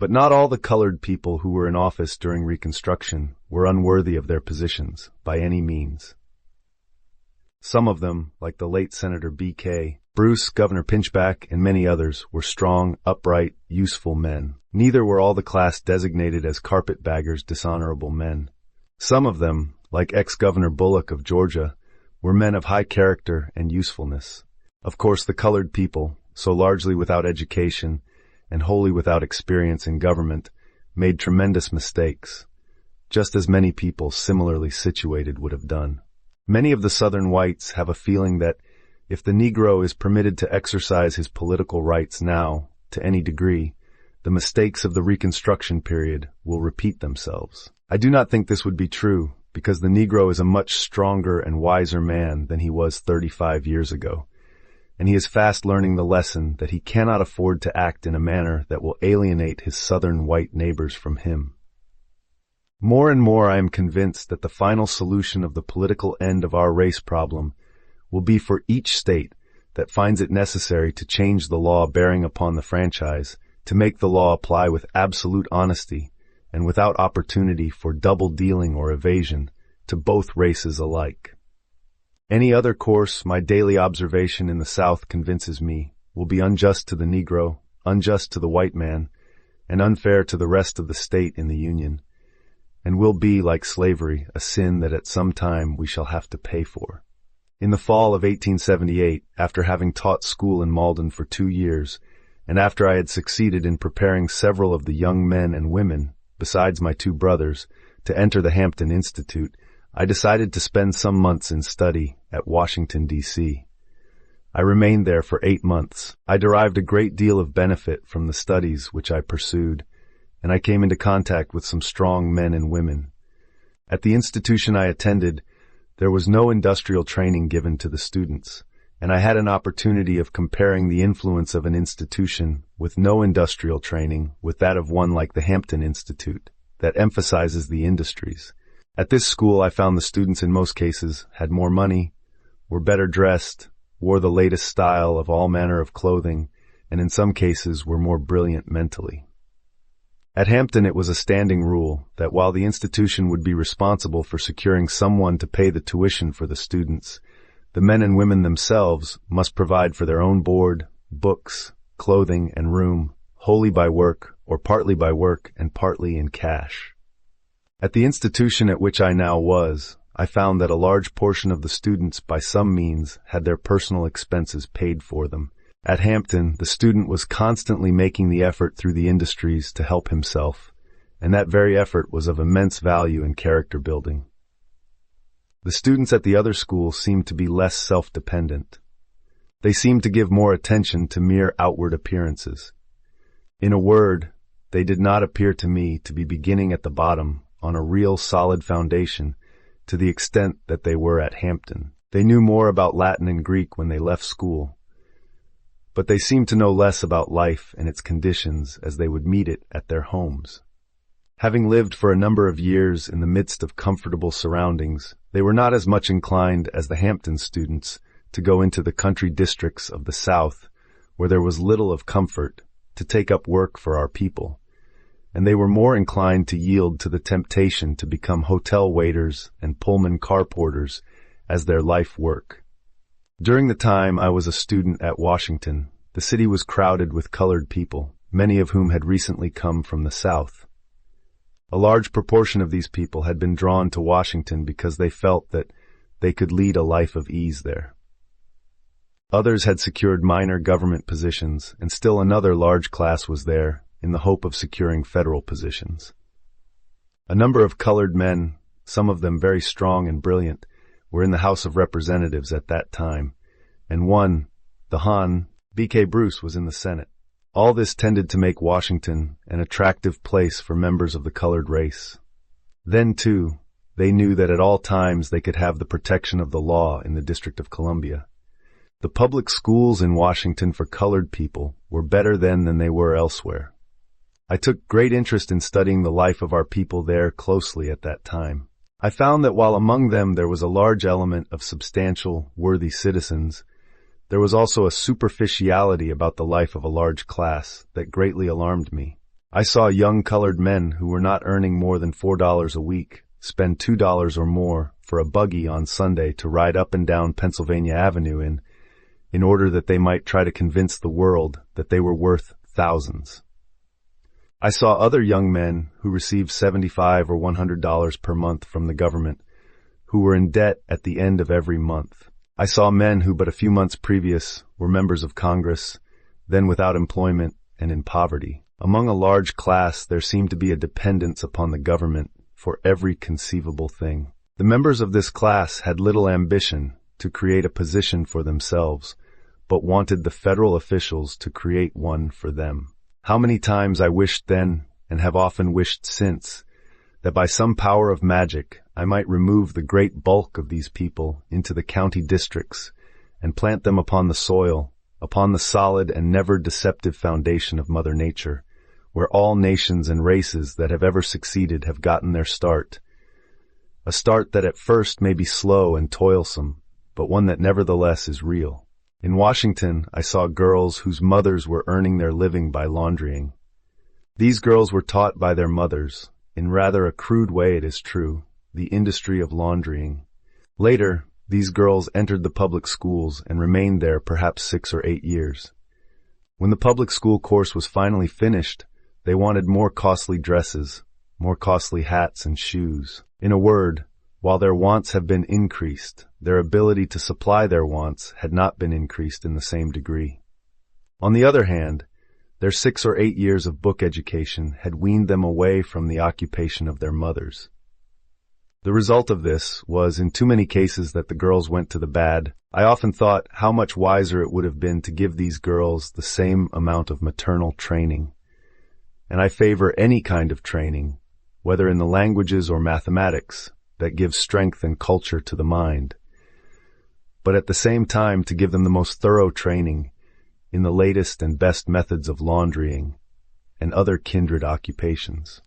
But not all the colored people who were in office during Reconstruction were unworthy of their positions, by any means. Some of them, like the late Senator B.K. Bruce, Governor Pinchback, and many others, were strong, upright, useful men. Neither were all the class designated as carpetbaggers, dishonorable men. Some of them, like ex-Governor Bullock of Georgia, were men of high character and usefulness. Of course, the colored people, so largely without education and wholly without experience in government, made tremendous mistakes, just as many people similarly situated would have done. Many of the Southern whites have a feeling that if the Negro is permitted to exercise his political rights now, to any degree, the mistakes of the Reconstruction period will repeat themselves. I do not think this would be true, because the Negro is a much stronger and wiser man than he was 35 years ago, and he is fast learning the lesson that he cannot afford to act in a manner that will alienate his Southern white neighbors from him. More and more I am convinced that the final solution of the political end of our race problem will be for each state that finds it necessary to change the law bearing upon the franchise to make the law apply with absolute honesty and without opportunity for double dealing or evasion to both races alike. Any other course my daily observation in the South convinces me will be unjust to the Negro, unjust to the white man, and unfair to the rest of the state in the Union, and will be, like slavery, a sin that at some time we shall have to pay for. In the fall of 1878, after having taught school in Malden for 2 years, and after I had succeeded in preparing several of the young men and women, besides my 2 brothers, to enter the Hampton Institute, I decided to spend some months in study at Washington, D.C. I remained there for 8 months. I derived a great deal of benefit from the studies which I pursued, and I came into contact with some strong men and women. At the institution I attended, there was no industrial training given to the students, and I had an opportunity of comparing the influence of an institution with no industrial training with that of one like the Hampton Institute, that emphasizes the industries. At this school, I found the students in most cases had more money, were better dressed, wore the latest style of all manner of clothing, and in some cases were more brilliant mentally. At Hampton, it was a standing rule that while the institution would be responsible for securing someone to pay the tuition for the students, the men and women themselves must provide for their own board, books, clothing, and room, wholly by work or partly by work and partly in cash. At the institution at which I now was, I found that a large portion of the students by some means had their personal expenses paid for them. At Hampton, the student was constantly making the effort through the industries to help himself, and that very effort was of immense value in character building. The students at the other schools seemed to be less self-dependent. They seemed to give more attention to mere outward appearances. In a word, they did not appear to me to be beginning at the bottom on a real solid foundation to the extent that they were at Hampton. They knew more about Latin and Greek when they left school, but they seemed to know less about life and its conditions as they would meet it at their homes. Having lived for a number of years in the midst of comfortable surroundings, they were not as much inclined as the Hampton students to go into the country districts of the South, where there was little of comfort, to take up work for our people, and they were more inclined to yield to the temptation to become hotel waiters and Pullman car porters as their life work. During the time I was a student at Washington, the city was crowded with colored people, many of whom had recently come from the South. A large proportion of these people had been drawn to Washington because they felt that they could lead a life of ease there. Others had secured minor government positions, and still another large class was there in the hope of securing federal positions. A number of colored men, some of them very strong and brilliant, were in the House of Representatives at that time, and one, the Hon. B.K. Bruce, was in the Senate. All this tended to make Washington an attractive place for members of the colored race. Then, too, they knew that at all times they could have the protection of the law in the District of Columbia. The public schools in Washington for colored people were better then than they were elsewhere. I took great interest in studying the life of our people there closely at that time. I found that while among them there was a large element of substantial, worthy citizens, there was also a superficiality about the life of a large class that greatly alarmed me. I saw young colored men who were not earning more than $4 a week spend $2 or more for a buggy on Sunday to ride up and down Pennsylvania Avenue in order that they might try to convince the world that they were worth thousands. I saw other young men who received $75 or $100 per month from the government, who were in debt at the end of every month. I saw men who but a few months previous were members of Congress, then without employment and in poverty. Among a large class, there seemed to be a dependence upon the government for every conceivable thing. The members of this class had little ambition to create a position for themselves, but wanted the federal officials to create one for them. How many times I wished then, and have often wished since, that by some power of magic I might remove the great bulk of these people into the county districts and plant them upon the soil, upon the solid and never deceptive foundation of Mother Nature, where all nations and races that have ever succeeded have gotten their start. A start that at first may be slow and toilsome, but one that nevertheless is real. In Washington, I saw girls whose mothers were earning their living by laundrying. These girls were taught by their mothers, in rather a crude way it is true, the industry of laundrying. Later, these girls entered the public schools and remained there perhaps 6 or 8 years. When the public school course was finally finished, they wanted more costly dresses, more costly hats and shoes. In a word, while their wants have been increased, their ability to supply their wants had not been increased in the same degree. On the other hand, their 6 or 8 years of book education had weaned them away from the occupation of their mothers. The result of this was, in too many cases, that the girls went to the bad. I often thought how much wiser it would have been to give these girls the same amount of maternal training. And I favor any kind of training, whether in the languages or mathematics, that gives strength and culture to the mind, but at the same time to give them the most thorough training in the latest and best methods of laundrying and other kindred occupations.